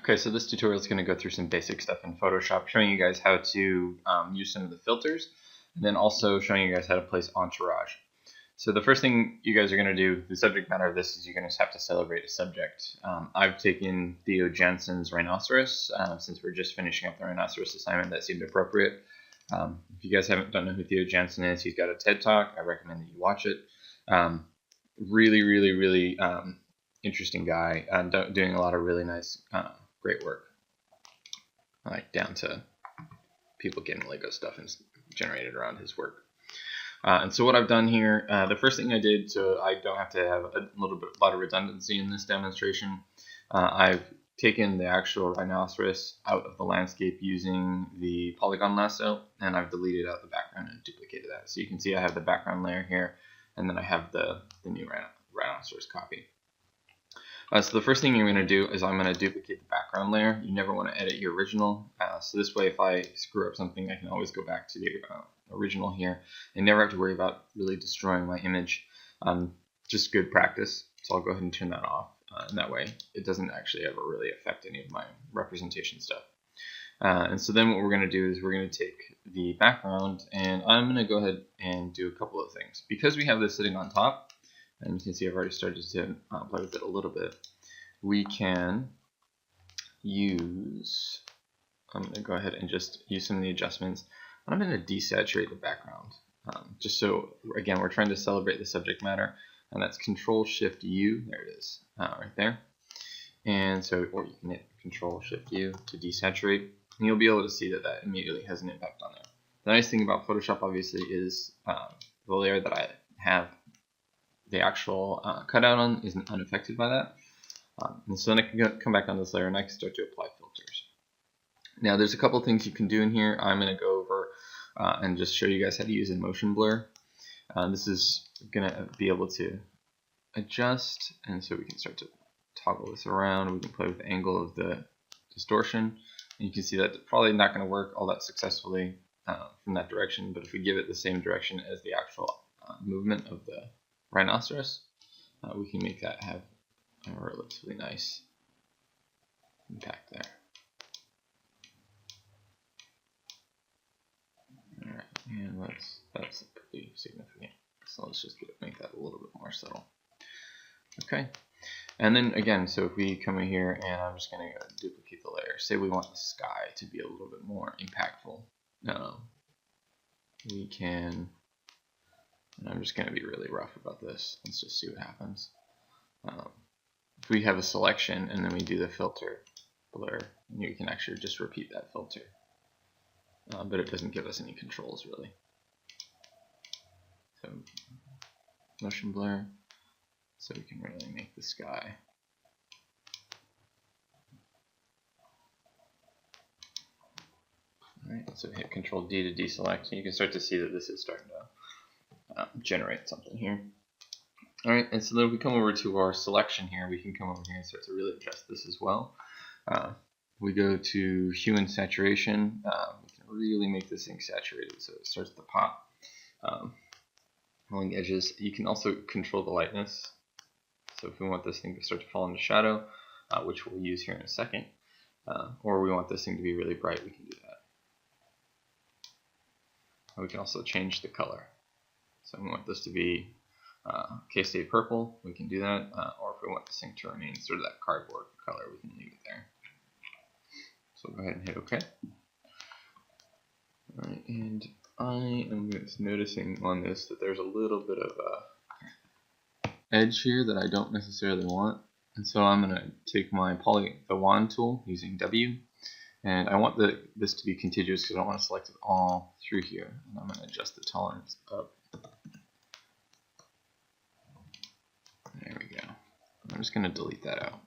Okay, so this tutorial is going to go through some basic stuff in Photoshop, showing you guys how to use some of the filters, and then also showing you guys how to place Entourage. So the first thing you guys are going to do, the subject matter of this, is you're going to have to celebrate a subject. I've taken Theo Jansen's Rhinoceros, since we're just finishing up the Rhinoceros assignment. That seemed appropriate. If you guys don't know who Theo Jansen is, he's got a TED Talk. I recommend that you watch it. Really interesting guy, doing a lot of really nice, great work, like down to people getting Lego stuff and generated around his work. And so what I've done here, the first thing I did, so I don't have to have a lot of redundancy in this demonstration, I've taken the actual rhinoceros out of the landscape using the polygon lasso, and I've deleted out the background and duplicated that. So you can see I have the background layer here, and then I have the new rhinoceros copy. So the first thing you're going to do is I'm going to duplicate the background layer. You never want to edit your original. So this way, if I screw up something, I can always go back to the original here and never have to worry about really destroying my image. Just good practice. So I'll go ahead and turn that off. And that way, it doesn't actually ever really affect any of my representation stuff. And so then what we're going to do is we're going to take the background, and I'm going to go ahead and do a couple of things. Because we have this sitting on top, and you can see I've already started to play with it a little bit, we can use, I'm going to go ahead and just use some of the adjustments. I'm going to desaturate the background, just so, again, we're trying to celebrate the subject matter, and that's Control-Shift-U, there it is, right there. And so, or you can hit Control-Shift-U to desaturate, and you'll be able to see that that immediately has an impact on there. The nice thing about Photoshop, obviously, is the layer that I have the actual cutout on isn't unaffected by that. And so then I can come back on this layer and I can start to apply filters. Now there's a couple things you can do in here. I'm going to go over and just show you guys how to use a motion blur. This is going to be able to adjust, and so we can start to toggle this around. We can play with the angle of the distortion. And you can see that probably not going to work all that successfully from that direction, but if we give it the same direction as the actual movement of the rhinoceros, we can make that have a relatively nice impact there. Alright, and that's pretty significant. So let's just make that a little bit more subtle. Okay, and then again, so if we come in here and I'm just going to duplicate the layer. Say we want the sky to be a little bit more impactful. We can, and I'm just going to be really rough about this. Let's just see what happens. If we have a selection and then we do the filter blur, you can actually just repeat that filter. But it doesn't give us any controls really. So motion blur, so we can really make the sky. Alright, so hit Control D to deselect, and you can start to see that this is starting to generate something here. Alright, and so then if we come over to our selection here, we can come over here and start to really adjust this as well. We go to hue and saturation. We can really make this thing saturated so it starts to pop along the edges. You can also control the lightness. So if we want this thing to start to fall into shadow, which we'll use here in a second, or we want this thing to be really bright, we can do that. We can also change the color. So we want this to be K-State purple, we can do that, or if we want this thing to remain sort of that cardboard color, we can leave it there. So go ahead and hit OK. Alright, and I am just noticing on this that there's a little bit of a edge here that I don't necessarily want, and so I'm going to take my the wand tool using W, and I want this to be contiguous because I don't want to select it all through here, and I'm going to adjust the tolerance up. There we go. I'm just going to delete that out.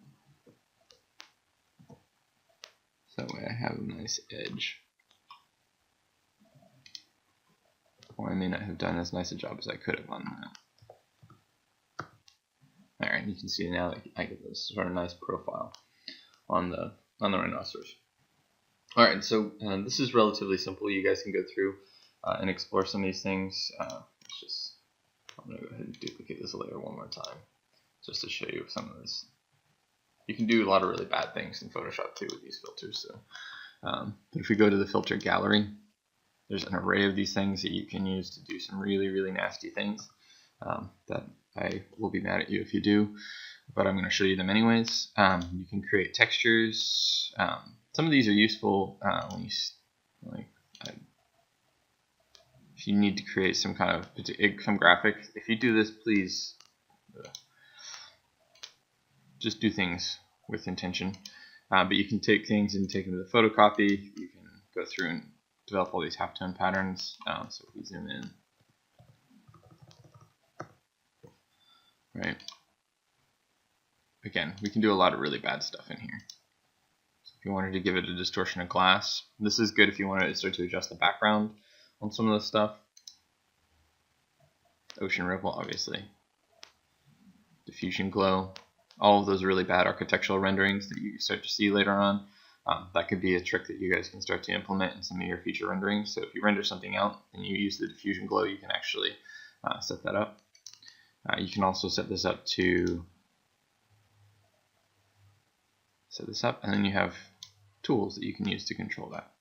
So that way I have a nice edge. Or I may not have done as nice a job as I could have on that. Alright, you can see now that I get this sort of nice profile on the rhinoceros. Alright, so this is relatively simple. You guys can go through and explore some of these things. I'm going to go ahead and duplicate this layer one more time, just to show you some of this You can do a lot of really bad things in Photoshop too with these filters. So, but if we go to the filter gallery, there's an array of these things that you can use to do some really, really nasty things that I will be mad at you if you do, but I'm going to show you them anyways. You can create textures. Some of these are useful when you if you need to create some kind of some graphic. If you do this, please just do things with intention. But you can take things and take them to the photocopy. You can go through and develop all these halftone patterns. So if we zoom in, right? Again, we can do a lot of really bad stuff in here. So if you wanted to give it a distortion of glass, this is good if you wanted to start to adjust the background on some of this stuff. Ocean ripple, obviously. Diffusion glow. All of those really bad architectural renderings that you start to see later on. That could be a trick that you guys can start to implement in some of your future renderings. So if you render something out and you use the diffusion glow, you can actually set that up. You can also set this up, and then you have tools that you can use to control that.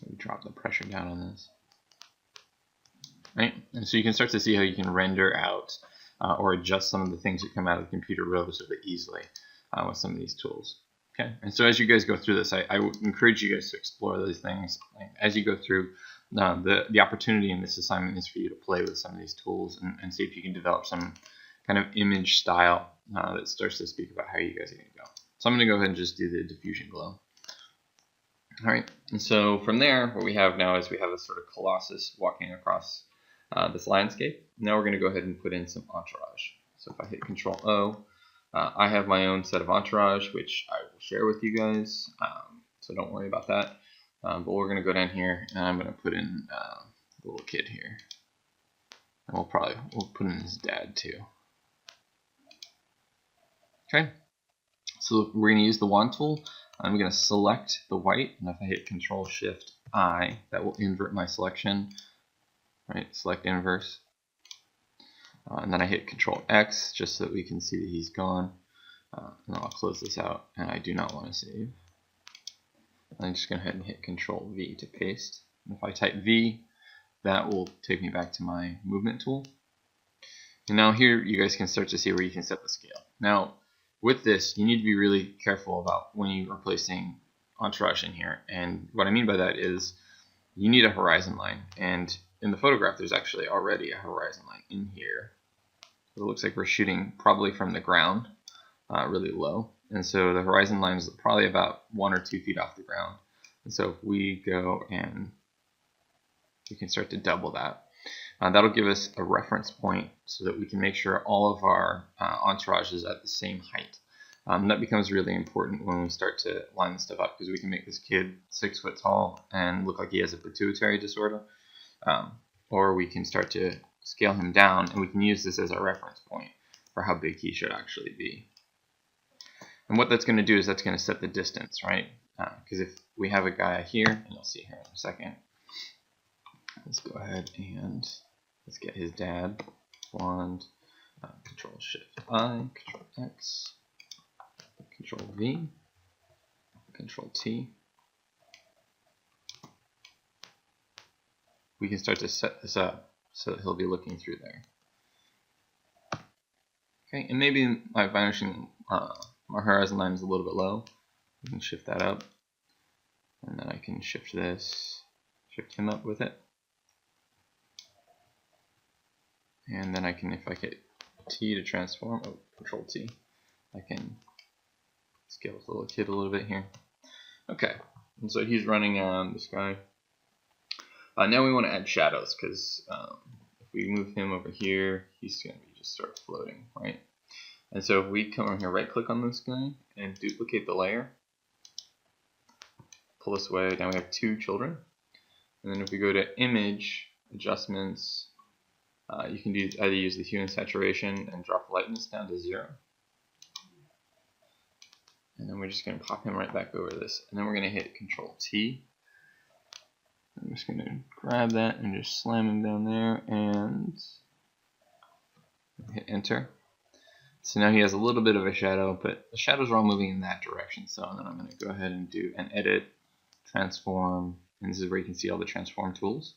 We drop the pressure down on this. Right? And so you can start to see how you can render out or adjust some of the things that come out of the computer relatively easily with some of these tools. Okay, and so as you guys go through this, I would encourage you guys to explore these things. As you go through, the opportunity in this assignment is for you to play with some of these tools and see if you can develop some kind of image style that starts to speak about how you guys are going to go. So I'm going to go ahead and just do the diffusion glow. All right, and so from there, what we have now is we have a sort of colossus walking across this landscape. Now we're going to go ahead and put in some entourage. So if I hit Control O, I have my own set of entourage, which I will share with you guys, so don't worry about that. But we're going to go down here, and I'm going to put in the little kid here. And we'll put in his dad too. Okay, so we're going to use the wand tool. I'm going to select the white, and if I hit Control Shift I, that will invert my selection. Right, select inverse. And then I hit Control X just so that we can see that he's gone. And I'll close this out, and I do not want to save. I'm just going to go ahead and hit Control V to paste. And if I type V, that will take me back to my movement tool. And now here you guys can start to see where you can set the scale. Now with this, you need to be really careful about when you are placing entourage in here. And what I mean by that is you need a horizon line. And in the photograph, there's actually already a horizon line in here. So it looks like we're shooting probably from the ground, really low. And so the horizon line is probably about 1 or 2 feet off the ground. And so if we go and we can start to double that, that'll give us a reference point so that we can make sure all of our entourage is at the same height. That becomes really important when we start to line this stuff up, because we can make this kid 6 foot tall and look like he has a pituitary disorder. Or we can start to scale him down, and we can use this as our reference point for how big he should actually be. And what that's going to do is that's going to set the distance, right? Because if we have a guy here, and you'll see here in a second, let's go ahead and let's get his dad. Wand, Control Shift I, Control X, Control V, Control T. We can start to set this up so that he'll be looking through there. Okay, and maybe my vanishing my horizon line is a little bit low. We can shift that up, and then I can shift this, shift him up with it, and then I can, if I hit T to transform, Control T, I can scale the little kid a little bit here. Okay, and so he's running on this guy. Now we want to add shadows, because if we move him over here, he's going to be just sort of floating, right? And so if we come over here, right click on this guy and duplicate the layer, pull this away, now we have 2 children. And then if we go to image, adjustments, you can either use the hue and saturation and drop lightness down to 0. And then we're just going to pop him right back over this. And then we're going to hit Control T. I'm just going to grab that and just slam him down there and hit enter. So now he has a little bit of a shadow, but the shadows are all moving in that direction. So then I'm going to go ahead and do an edit, transform, and this is where you can see all the transform tools.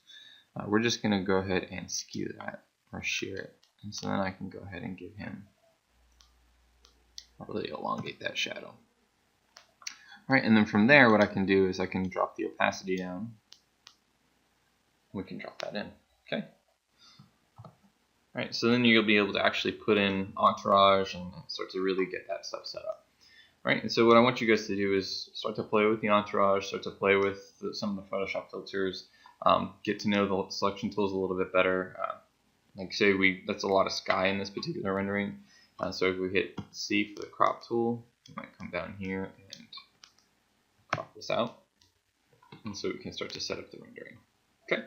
We're just going to go ahead and skew that or shear it. And so then I can go ahead and give him, really elongate that shadow. Alright, and then from there what I can do is I can drop the opacity down. We can drop that in. Okay. Alright, so then you'll be able to actually put in Entourage and start to really get that stuff set up. Right, and so what I want you guys to do is start to play with the Entourage, start to play with some of the Photoshop filters, get to know the selection tools a little bit better. Like say that's a lot of sky in this particular rendering. So if we hit C for the crop tool, we might come down here and crop this out. And so we can start to set up the rendering. Okay.